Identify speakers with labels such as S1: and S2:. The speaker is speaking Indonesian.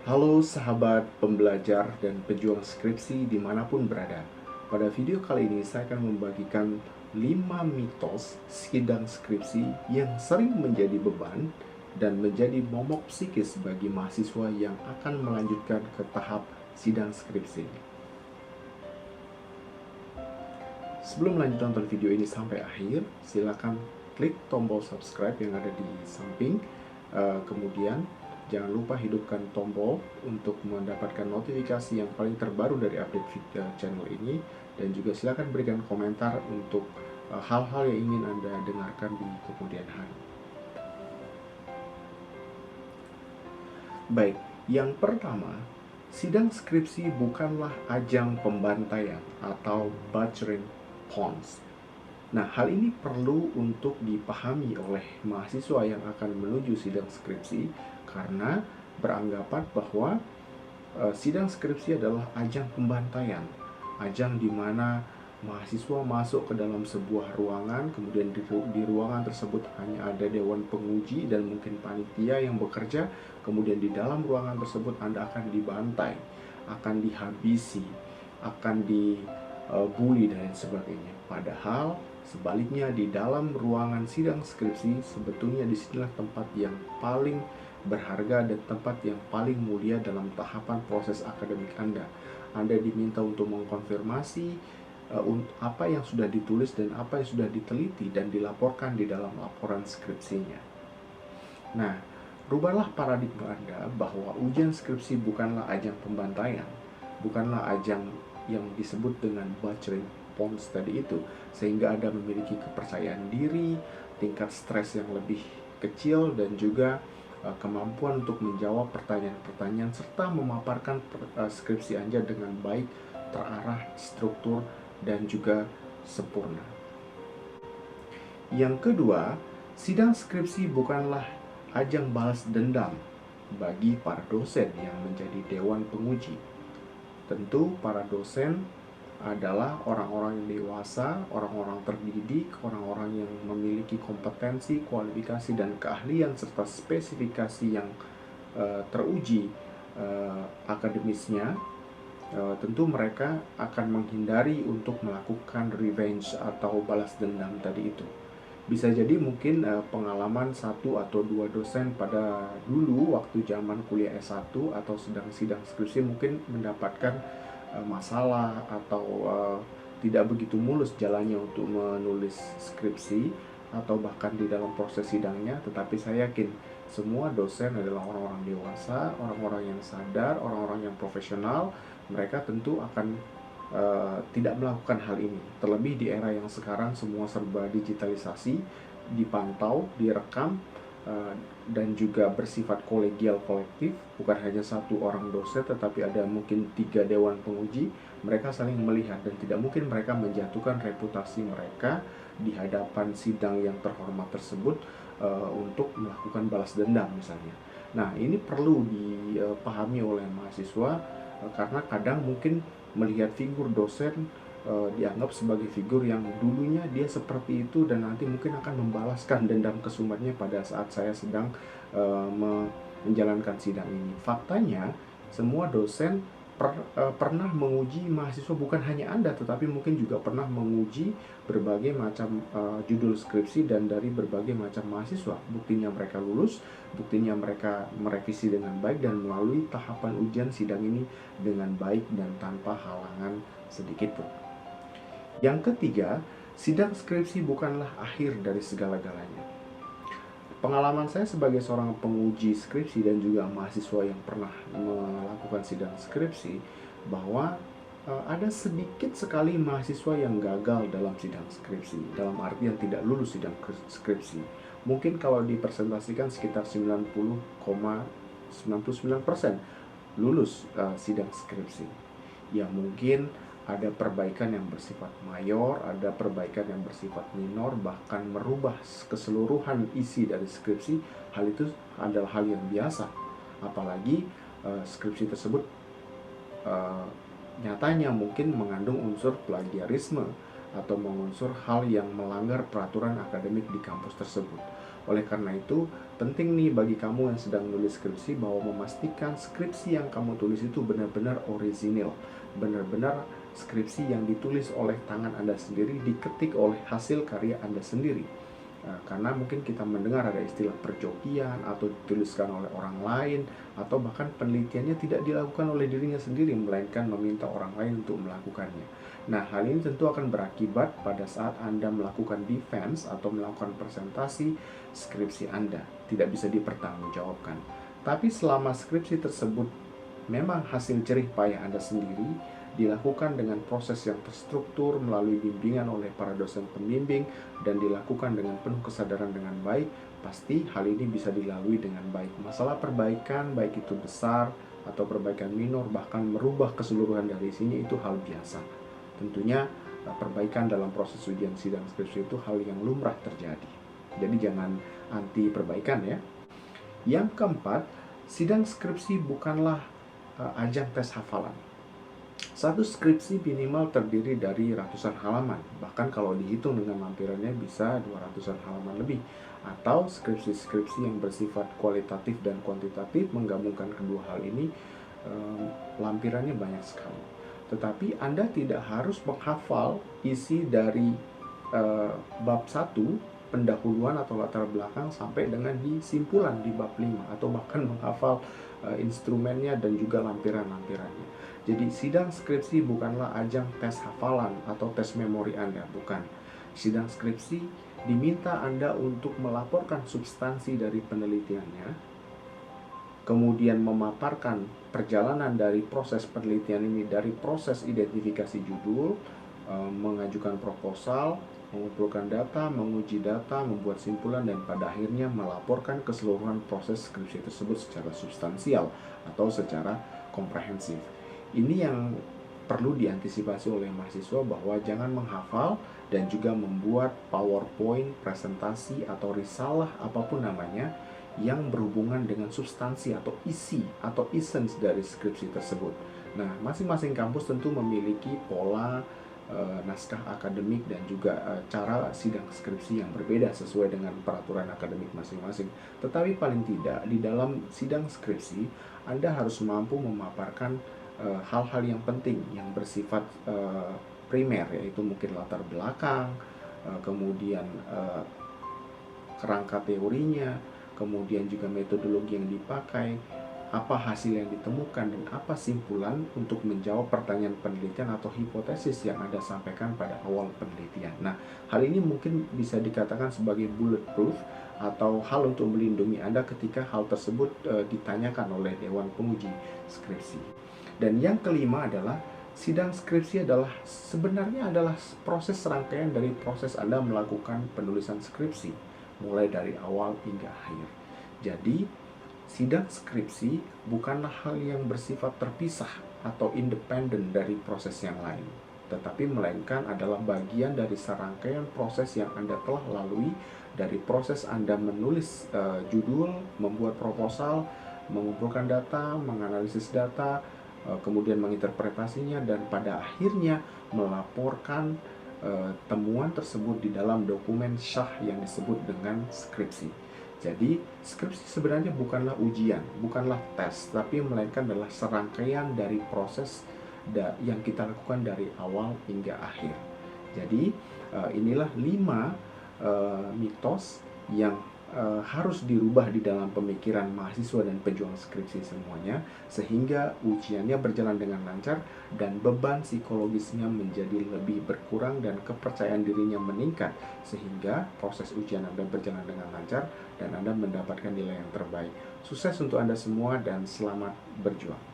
S1: Halo sahabat pembelajar dan pejuang skripsi dimanapun berada. Pada video kali ini saya akan membagikan 5 mitos sidang skripsi yang sering menjadi beban dan menjadi momok psikis bagi mahasiswa yang akan melanjutkan ke tahap sidang skripsi. Sebelum lanjut nonton video ini sampai akhir, silakan klik tombol subscribe yang ada di samping. Kemudian jangan lupa hidupkan tombol untuk mendapatkan notifikasi yang paling terbaru dari update video channel ini. Dan juga silakan berikan komentar untuk hal-hal yang ingin Anda dengarkan di kemudian hari. Baik, yang pertama, sidang skripsi bukanlah ajang pembantaian atau butchering pawns. Nah, hal ini perlu untuk dipahami oleh mahasiswa yang akan menuju sidang skripsi karena beranggapan bahwa sidang skripsi adalah ajang pembantaian, ajang di mana mahasiswa masuk ke dalam sebuah ruangan, kemudian di ruangan tersebut hanya ada dewan penguji dan mungkin panitia yang bekerja, kemudian di dalam ruangan tersebut Anda akan dibantai, akan dihabisi, akan dibully dan sebagainya. Padahal sebaliknya, di dalam ruangan sidang skripsi sebetulnya disinilah tempat yang paling berharga dan tempat yang paling mulia dalam tahapan proses akademik Anda. Anda diminta untuk mengkonfirmasi apa yang sudah ditulis dan apa yang sudah diteliti dan dilaporkan di dalam laporan skripsinya. Nah, rubahlah paradigma Anda bahwa ujian skripsi bukanlah ajang pembantaian, bukanlah ajang yang disebut dengan butchering pawns tadi itu, sehingga Anda memiliki kepercayaan diri, tingkat stres yang lebih kecil, dan juga kemampuan untuk menjawab pertanyaan-pertanyaan serta memaparkan skripsi Anda dengan baik, terarah, struktur, dan juga sempurna. Yang kedua, sidang skripsi bukanlah ajang balas dendam bagi para dosen yang menjadi dewan penguji. Tentu para dosen adalah orang-orang yang dewasa, orang-orang terdidik, orang-orang yang memiliki kompetensi, kualifikasi, dan keahlian serta spesifikasi yang teruji akademisnya. Tentu mereka akan menghindari untuk melakukan revenge atau balas dendam tadi itu. Bisa jadi mungkin pengalaman satu atau dua dosen pada dulu waktu zaman kuliah S1 atau sedang sidang skripsi mungkin mendapatkan masalah atau tidak begitu mulus jalannya untuk menulis skripsi atau bahkan di dalam proses sidangnya. Tetapi saya yakin semua dosen adalah orang-orang dewasa, orang-orang yang sadar, orang-orang yang profesional. Mereka tentu akan tidak melakukan hal ini. Terlebih di era yang sekarang semua serba digitalisasi, dipantau, direkam, dan juga bersifat kolegial kolektif. Bukan hanya satu orang dosen, tetapi ada mungkin 3 dewan penguji. Mereka saling melihat dan tidak mungkin mereka menjatuhkan reputasi mereka di hadapan sidang yang terhormat tersebut untuk melakukan balas dendam misalnya. Nah, ini perlu dipahami oleh mahasiswa karena kadang mungkin melihat figur dosen dianggap sebagai figur yang dulunya dia seperti itu dan nanti mungkin akan membalaskan dendam kesumatnya pada saat saya sedang menjalankan sidang ini. Faktanya semua dosen pernah menguji mahasiswa, bukan hanya Anda tetapi mungkin juga pernah menguji berbagai macam judul skripsi dan dari berbagai macam mahasiswa. Buktinya mereka lulus, buktinya mereka merevisi dengan baik dan melalui tahapan ujian sidang ini dengan baik dan tanpa halangan sedikit pun. Yang ketiga, sidang skripsi bukanlah akhir dari segala-galanya. Pengalaman saya sebagai seorang penguji skripsi dan juga mahasiswa yang pernah melakukan sidang skripsi, bahwa ada sedikit sekali mahasiswa yang gagal dalam sidang skripsi, dalam artian tidak lulus sidang skripsi. Mungkin kalau dipresentasikan sekitar 90,99% lulus sidang skripsi. Ya mungkin ada perbaikan yang bersifat mayor, ada perbaikan yang bersifat minor, bahkan merubah keseluruhan isi dari skripsi. Hal itu adalah hal yang biasa. Apalagi skripsi tersebut nyatanya mungkin mengandung unsur plagiarisme atau mengunsur hal yang melanggar peraturan akademik di kampus tersebut. Oleh karena itu, penting nih bagi kamu yang sedang menulis skripsi bahwa memastikan skripsi yang kamu tulis itu benar-benar orisinil, benar-benar skripsi yang ditulis oleh tangan Anda sendiri, diketik oleh hasil karya Anda sendiri. Karena mungkin kita mendengar ada istilah perjokian atau dituliskan oleh orang lain, atau bahkan penelitiannya tidak dilakukan oleh dirinya sendiri melainkan meminta orang lain untuk melakukannya. Nah, hal ini tentu akan berakibat pada saat Anda melakukan defense atau melakukan presentasi skripsi Anda, tidak bisa dipertanggungjawabkan. Tapi selama skripsi tersebut memang hasil jerih payah Anda sendiri, dilakukan dengan proses yang terstruktur melalui bimbingan oleh para dosen pembimbing, dan dilakukan dengan penuh kesadaran dengan baik, pasti hal ini bisa dilalui dengan baik. Masalah perbaikan, baik itu besar atau perbaikan minor, bahkan merubah keseluruhan dari sini, itu hal biasa. Tentunya perbaikan dalam proses ujian sidang skripsi itu hal yang lumrah terjadi. Jadi jangan anti perbaikan ya. Yang keempat, sidang skripsi bukanlah ajang tes hafalan. Satu skripsi minimal terdiri dari ratusan halaman, bahkan kalau dihitung dengan lampirannya bisa 200-an halaman lebih. Atau skripsi-skripsi yang bersifat kualitatif dan kuantitatif, menggabungkan kedua hal ini, lampirannya banyak sekali. Tetapi Anda tidak harus menghafal isi dari bab 1, pendahuluan atau latar belakang, sampai dengan di simpulan di bab 5, atau bahkan menghafal instrumennya dan juga lampiran-lampirannya. Jadi sidang skripsi bukanlah ajang tes hafalan atau tes memori Anda, bukan. Sidang skripsi diminta Anda untuk melaporkan substansi dari penelitiannya, kemudian memaparkan perjalanan dari proses penelitian ini, dari proses identifikasi judul, mengajukan proposal, mengumpulkan data, menguji data, membuat simpulan, dan pada akhirnya melaporkan keseluruhan proses skripsi tersebut secara substansial atau secara komprehensif. Ini yang perlu diantisipasi oleh mahasiswa, bahwa jangan menghafal dan juga membuat PowerPoint, presentasi, atau risalah apapun namanya yang berhubungan dengan substansi atau isi atau essence dari skripsi tersebut. Nah, masing-masing kampus tentu memiliki pola naskah akademik dan juga cara sidang skripsi yang berbeda sesuai dengan peraturan akademik masing-masing. Tetapi paling tidak di dalam sidang skripsi Anda harus mampu memaparkan hal-hal yang penting yang bersifat primer, yaitu mungkin latar belakang, kemudian kerangka teorinya, kemudian juga metodologi yang dipakai, apa hasil yang ditemukan, dan apa simpulan untuk menjawab pertanyaan penelitian atau hipotesis yang Anda sampaikan pada awal penelitian. Nah, hal ini mungkin bisa dikatakan sebagai bulletproof atau hal untuk melindungi Anda ketika hal tersebut ditanyakan oleh Dewan Penguji Skripsi. Dan yang kelima adalah sidang skripsi sebenarnya adalah proses serangkaian dari proses Anda melakukan penulisan skripsi, mulai dari awal hingga akhir. Jadi, sidang skripsi bukanlah hal yang bersifat terpisah atau independen dari proses yang lain, tetapi melainkan adalah bagian dari serangkaian proses yang Anda telah lalui, dari proses Anda menulis judul, membuat proposal, mengumpulkan data, menganalisis data, kemudian menginterpretasinya, dan pada akhirnya melaporkan temuan tersebut di dalam dokumen syah yang disebut dengan skripsi. Jadi, skripsi sebenarnya bukanlah ujian, bukanlah tes, tapi melainkan adalah serangkaian dari proses yang kita lakukan dari awal hingga akhir. Jadi, inilah 5 mitos yang harus dirubah di dalam pemikiran mahasiswa dan pejuang skripsi semuanya, sehingga ujiannya berjalan dengan lancar dan beban psikologisnya menjadi lebih berkurang dan kepercayaan dirinya meningkat, sehingga proses ujian Anda berjalan dengan lancar dan Anda mendapatkan nilai yang terbaik. Sukses untuk Anda semua dan selamat berjuang.